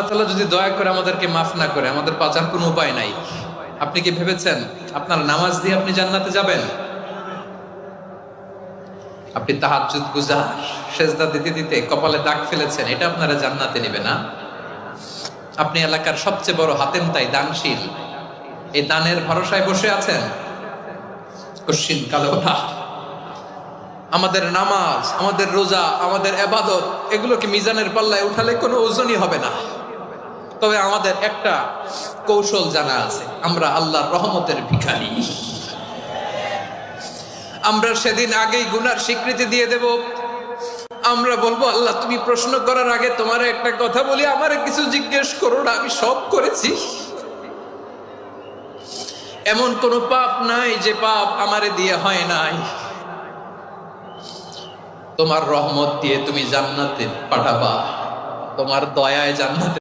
তাআলা যদি দয়া করে আমাদেরকে মাফ না করে, আমাদের বাঁচার কোনো উপায় নাই। আপনি কি ভেবেছেন আপনার নামাজ দিয়ে আপনি জান্নাতে যাবেন? আপনি তাহাজ্জুদ গুজার, সেজদা দিতে দিতে কপালে দাগ ফেলেছেন, এটা আপনারা জান্নাতে নেবে না? আপনি এলাকার সবচেয়ে বড় হাতেম তাই দানশীল, এই দানের ভরসায় বসে আছেন, কশিন কালো না। আমাদের নামাজ, আমাদের রোজা, আমাদের ইবাদত, এগুলোকে মিজানের পাল্লায় উঠালে কোনো ওজনই হবে না। তবে আমাদের একটা কৌশল জানা আছে, আমরা আল্লাহর রহমতের ভিখারি। আমরা সেদিন আগেই গুনার স্বীকৃতি দিয়ে দেব। আমরা বলবো, আল্লাহ তুমি প্রশ্ন করার আগে তোমার একটা কথা বলি, আমারে কিছু জিজ্ঞেস করো না, আমি সব করেছি। এমন কোন পাপ নাই যে পাপ আমারে দিয়ে হয় নাই। তোমার রহমত দিয়ে তুমি জান্নাতে পাঠাবা, তোমার দয়ায় জান্নাতে